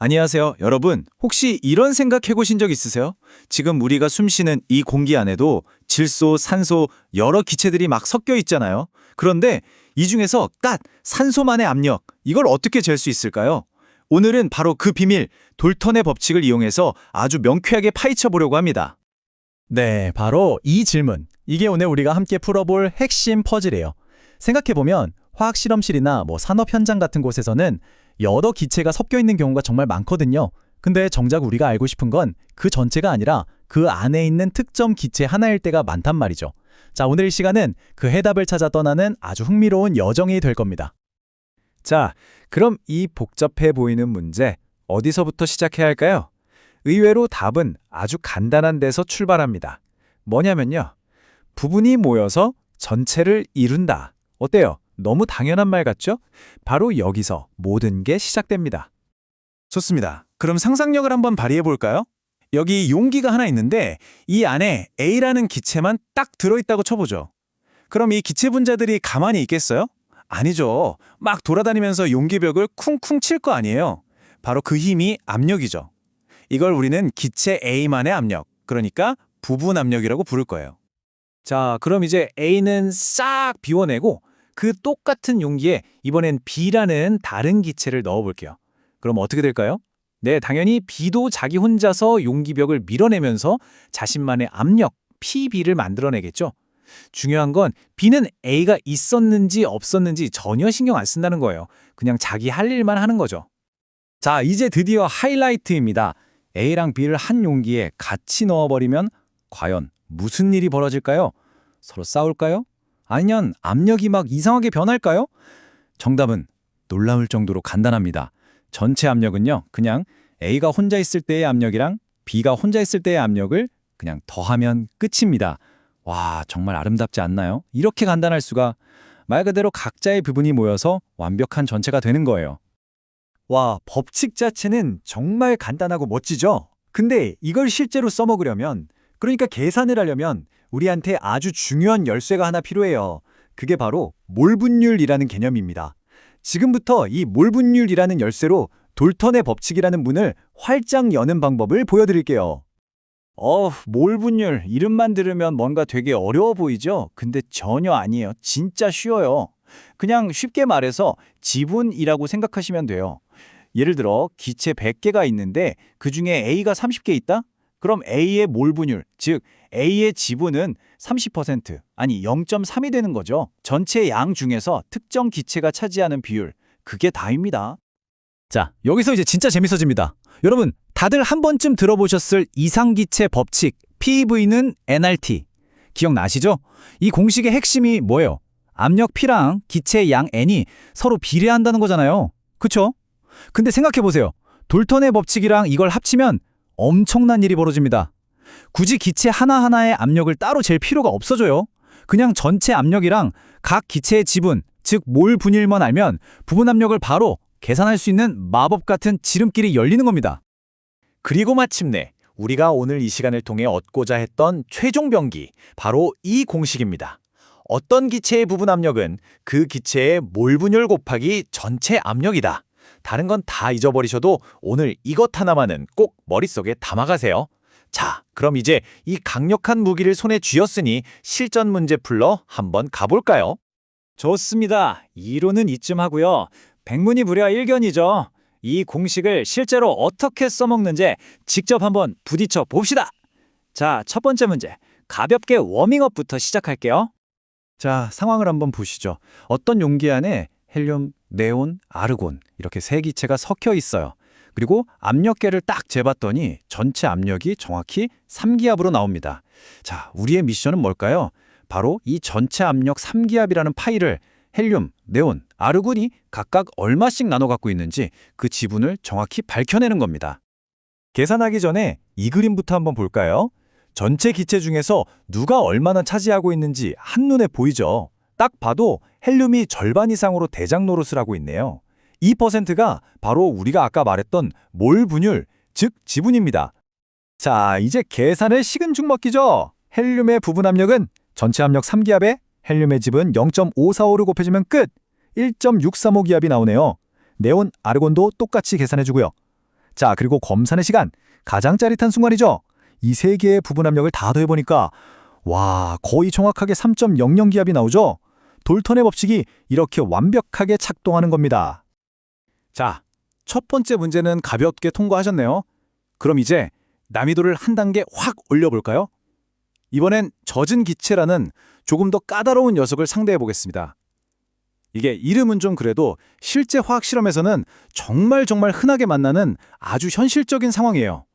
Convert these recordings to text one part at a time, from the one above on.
안녕하세요, 여러분. 혹시 이런 생각 해보신 적 있으세요? 지금 우리가 숨쉬는 이 공기 안에도 질소, 산소, 여러 기체들이 막 섞여 있잖아요. 그런데 이 중에서 딱 산소만의 압력, 이걸 어떻게 잴 수 있을까요? 오늘은 바로 그 비밀, 돌턴의 법칙을 이용해서 아주 명쾌하게 파헤쳐 보려고 합니다. 네, 바로 이 질문. 이게 오늘 우리가 함께 풀어볼 핵심 퍼즐이에요. 생각해보면 화학 실험실이나 산업 현장 같은 곳에서는 여러 기체가 섞여 있는 경우가 정말 많거든요. 근데 정작 우리가 알고 싶은 건 그 전체가 아니라 그 안에 있는 특정 기체 하나일 때가 많단 말이죠. 자, 오늘 이 시간은 그 해답을 찾아 떠나는 아주 흥미로운 여정이 될 겁니다. 자, 그럼 이 복잡해 보이는 문제, 어디서부터 시작해야 할까요? 의외로 답은 아주 간단한 데서 출발합니다. 뭐냐면요. 부분이 모여서 전체를 이룬다. 어때요? 너무 당연한 말 같죠? 바로 여기서 모든 게 시작됩니다. 좋습니다. 그럼 상상력을 한번 발휘해 볼까요? 여기 용기가 하나 있는데 이 안에 A라는 기체만 딱 들어있다고 쳐보죠. 그럼 이 기체 분자들이 가만히 있겠어요? 아니죠. 막 돌아다니면서 용기벽을 쿵쿵 칠 거 아니에요. 바로 그 힘이 압력이죠. 이걸 우리는 기체 A만의 압력, 그러니까 부분 압력이라고 부를 거예요. 자, 그럼 이제 A는 싹 비워내고 그 똑같은 용기에 이번엔 B라는 다른 기체를 넣어볼게요. 그럼 어떻게 될까요? 네, 당연히 B도 자기 혼자서 용기벽을 밀어내면서 자신만의 압력, PB를 만들어내겠죠. 중요한 건 B는 A가 있었는지 없었는지 전혀 신경 안 쓴다는 거예요. 그냥 자기 할 일만 하는 거죠. 자, 이제 드디어 하이라이트입니다. A랑 B를 한 용기에 같이 넣어버리면 과연 무슨 일이 벌어질까요? 서로 싸울까요? 아니면 압력이 막 이상하게 변할까요? 정답은 놀라울 정도로 간단합니다. 전체 압력은요, 그냥 A가 혼자 있을 때의 압력이랑 B가 혼자 있을 때의 압력을 그냥 더하면 끝입니다. 와, 정말 아름답지 않나요? 이렇게 간단할 수가. 말 그대로 각자의 부분이 모여서 완벽한 전체가 되는 거예요. 와, 법칙 자체는 정말 간단하고 멋지죠? 근데 이걸 실제로 써먹으려면, 그러니까 계산을 하려면 우리한테 아주 중요한 열쇠가 하나 필요해요. 그게 바로 몰분율이라는 개념입니다. 지금부터 이 몰분율이라는 열쇠로 돌턴의 법칙이라는 문을 활짝 여는 방법을 보여드릴게요. 몰분율, 이름만 들으면 뭔가 되게 어려워 보이죠? 근데 전혀 아니에요. 진짜 쉬워요. 그냥 쉽게 말해서 지분이라고 생각하시면 돼요. 예를 들어 기체 100개가 있는데 그중에 A가 30개 있다? 그럼 A의 몰분율, 즉 A의 지분은 30%, 아니 0.3이 되는 거죠. 전체 양 중에서 특정 기체가 차지하는 비율, 그게 다입니다. 자, 여기서 이제 진짜 재밌어집니다. 여러분, 다들 한 번쯤 들어보셨을 이상기체 법칙, PV는 nRT. 기억나시죠? 이 공식의 핵심이 뭐예요? 압력 P랑 기체의 양 N이 서로 비례한다는 거잖아요. 그쵸? 근데 생각해보세요. 돌턴의 법칙이랑 이걸 합치면 엄청난 일이 벌어집니다. 굳이 기체 하나하나의 압력을 따로 잴 필요가 없어져요. 그냥 전체 압력이랑 각 기체의 지분, 즉 몰 분율만 알면 부분 압력을 바로 계산할 수 있는 마법 같은 지름길이 열리는 겁니다. 그리고 마침내 우리가 오늘 이 시간을 통해 얻고자 했던 최종 병기, 바로 이 공식입니다. 어떤 기체의 부분 압력은 그 기체의 몰 분율 곱하기 전체 압력이다. 다른 건 다 잊어버리셔도 오늘 이것 하나만은 꼭 머릿속에 담아가세요. 자, 그럼 이제 이 강력한 무기를 손에 쥐었으니 실전 문제 풀러 한번 가볼까요? 좋습니다. 이론은 이쯤 하고요. 백문이 불여 일견이죠. 이 공식을 실제로 어떻게 써먹는지 직접 한번 부딪혀 봅시다. 자, 첫 번째 문제. 가볍게 워밍업부터 시작할게요. 자, 상황을 한번 보시죠. 어떤 용기 안에 헬륨, 네온, 아르곤 이렇게 세 기체가 섞여 있어요. 그리고 압력계를 딱 재봤더니 전체 압력이 정확히 3기압으로 나옵니다. 자, 우리의 미션은 뭘까요? 바로 이 전체 압력 3기압이라는 파일을 헬륨, 네온, 아르곤이 각각 얼마씩 나눠 갖고 있는지 그 지분을 정확히 밝혀내는 겁니다. 계산하기 전에 이 그림부터 한번 볼까요? 전체 기체 중에서 누가 얼마나 차지하고 있는지 한눈에 보이죠? 딱 봐도 헬륨이 절반 이상으로 대장 노릇을 하고 있네요. 2%가 바로 우리가 아까 말했던 몰 분율, 즉 지분입니다. 자, 이제 계산을 식은 죽 먹기죠. 헬륨의 부분 압력은 전체 압력 3기압에 헬륨의 지분 0.5456 곱해주면 끝! 1.635기압이 나오네요. 네온, 아르곤도 똑같이 계산해주고요. 자, 그리고 검사의 시간. 가장 짜릿한 순간이죠. 이 세 개의 부분 압력을 다 더해보니까 와, 거의 정확하게 3.00 기압이 나오죠. 돌턴의 법칙이 이렇게 완벽하게 작동하는 겁니다. 자, 첫 번째 문제는 가볍게 통과하셨네요. 그럼 이제 난이도를 한 단계 확 올려볼까요? 이번엔 젖은 기체라는 조금 더 까다로운 녀석을 상대해 보겠습니다. 이게 이름은 좀 그래도 실제 화학 실험에서는 정말 흔하게 만나는 아주 현실적인 상황이에요.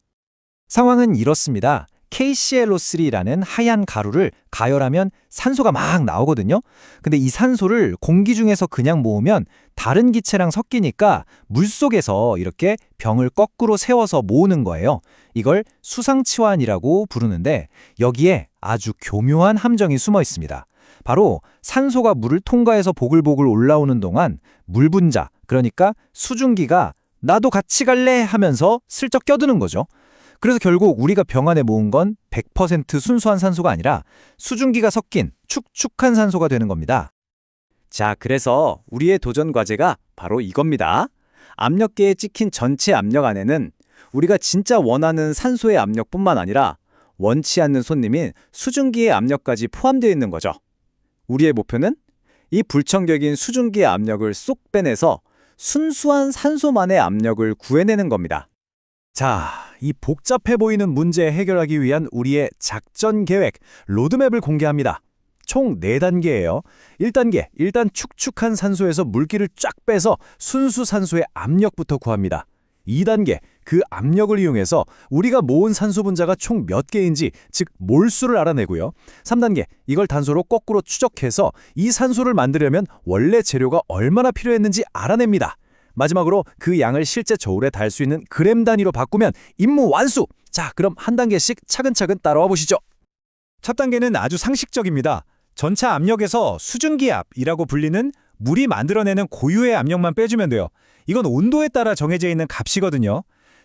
상황은 이렇습니다. KClO3라는 하얀 가루를 가열하면 산소가 막 나오거든요. 근데 이 산소를 공기 중에서 그냥 모으면 다른 기체랑 섞이니까 물속에서 이렇게 병을 거꾸로 세워서 모으는 거예요. 이걸 수상치환이라고 부르는데 여기에 아주 교묘한 함정이 숨어 있습니다. 바로 산소가 물을 통과해서 보글보글 올라오는 동안 물 분자, 그러니까 수증기가 나도 같이 갈래 하면서 슬쩍 껴드는 거죠. 그래서 결국 우리가 병 안에 모은 건 100% 순수한 산소가 아니라 수증기가 섞인 축축한 산소가 되는 겁니다. 자, 그래서 우리의 도전 과제가 바로 이겁니다. 압력계에 찍힌 전체 압력 안에는 우리가 진짜 원하는 산소의 압력뿐만 아니라 원치 않는 손님인 수증기의 압력까지 포함되어 있는 거죠. 우리의 목표는 이 불청격인 수증기의 압력을 쏙 빼내서 순수한 산소만의 압력을 구해내는 겁니다. 자, 이 복잡해 보이는 문제 해결하기 위한 우리의 작전 계획, 로드맵을 공개합니다. 총 4단계예요. 1단계, 일단 축축한 산소에서 물기를 쫙 빼서 순수 산소의 압력부터 구합니다. 2단계, 그 압력을 이용해서 우리가 모은 산소 분자가 총 몇 개인지, 즉 몰수를 알아내고요. 3단계, 이걸 단소로 거꾸로 추적해서 이 산소를 만들려면 원래 재료가 얼마나 필요했는지 알아냅니다. 마지막으로 그 양을 실제 저울에 달 수 있는 그램 단위로 바꾸면 임무 완수! 자, 그럼 한 단계씩 차근차근 따라와 보시죠. 첫 단계는 아주 상식적입니다. 전차 압력에서 수증기압이라고 불리는 물이 만들어내는 고유의 압력만 빼주면 돼요. 이건 온도에 따라 정해져 있는 값이거든요.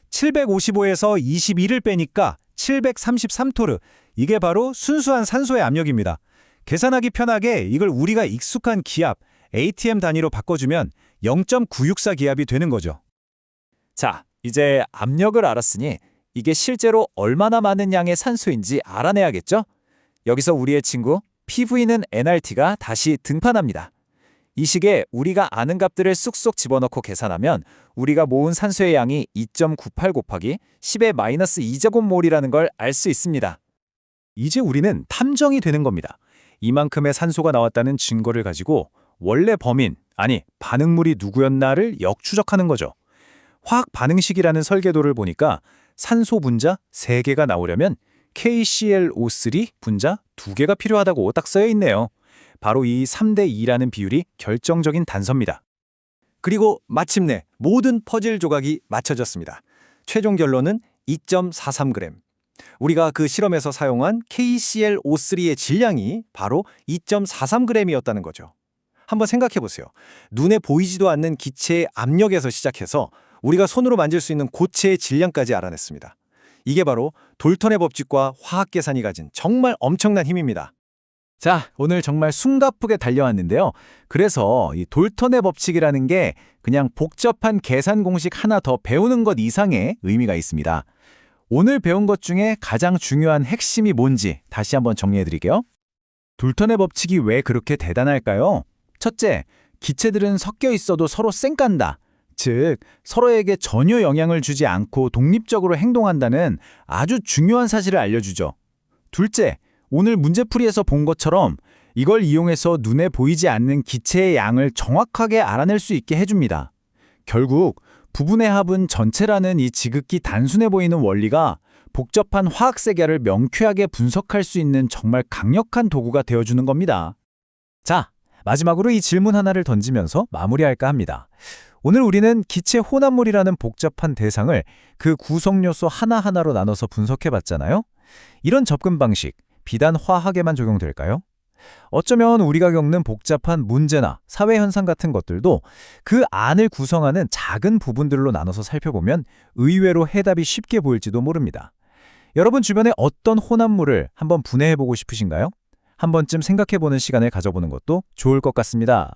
755에서 21을 빼니까 733토르. 이게 바로 순수한 산소의 압력입니다. 계산하기 편하게 이걸 우리가 익숙한 기압, ATM 단위로 바꿔주면 0.964 기압이 되는 거죠. 자, 이제 압력을 알았으니 이게 실제로 얼마나 많은 양의 산소인지 알아내야겠죠? 여기서 우리의 친구 PV는 NRT가 다시 등판합니다. 이 식에 우리가 아는 값들을 쑥쑥 집어넣고 계산하면 우리가 모은 산소의 양이 2.98 곱하기 10의 마이너스 2제곱몰이라는 걸 알 수 있습니다. 이제 우리는 탐정이 되는 겁니다. 이만큼의 산소가 나왔다는 증거를 가지고 원래 범인, 아니 반응물이 누구였나를 역추적하는 거죠. 화학 반응식이라는 설계도를 보니까 산소 분자 3개가 나오려면 KClO3 분자 2개가 필요하다고 딱 써여 있네요. 바로 이 3대2라는 비율이 결정적인 단서입니다. 그리고 마침내 모든 퍼즐 조각이 맞춰졌습니다. 최종 결론은 2.43g. 우리가 그 실험에서 사용한 KClO3의 질량이 바로 2.43g이었다는 거죠. 한번 생각해 보세요. 눈에 보이지도 않는 기체의 압력에서 시작해서 우리가 손으로 만질 수 있는 고체의 질량까지 알아냈습니다. 이게 바로 돌턴의 법칙과 화학 계산이 가진 정말 엄청난 힘입니다. 자, 오늘 정말 숨가쁘게 달려왔는데요. 그래서 이 돌턴의 법칙이라는 게 그냥 복잡한 계산 공식 하나 더 배우는 것 이상의 의미가 있습니다. 오늘 배운 것 중에 가장 중요한 핵심이 뭔지 다시 한번 정리해 드릴게요. 돌턴의 법칙이 왜 그렇게 대단할까요? 첫째, 기체들은 섞여 있어도 서로 쌩깐다. 즉, 서로에게 전혀 영향을 주지 않고 독립적으로 행동한다는 아주 중요한 사실을 알려주죠. 둘째, 오늘 문제풀이에서 본 것처럼 이걸 이용해서 눈에 보이지 않는 기체의 양을 정확하게 알아낼 수 있게 해줍니다. 결국 부분의 합은 전체라는 이 지극히 단순해 보이는 원리가 복잡한 화학 세계를 명쾌하게 분석할 수 있는 정말 강력한 도구가 되어주는 겁니다. 자, 마지막으로 이 질문 하나를 던지면서 마무리할까 합니다. 오늘 우리는 기체 혼합물이라는 복잡한 대상을 그 구성 요소 하나하나로 나눠서 분석해봤잖아요. 이런 접근 방식, 비단 화학에만 적용될까요? 어쩌면 우리가 겪는 복잡한 문제나 사회 현상 같은 것들도 그 안을 구성하는 작은 부분들로 나눠서 살펴보면 의외로 해답이 쉽게 보일지도 모릅니다. 여러분 주변에 어떤 혼합물을 한번 분해해보고 싶으신가요? 한 번쯤 생각해보는 시간을 가져보는 것도 좋을 것 같습니다.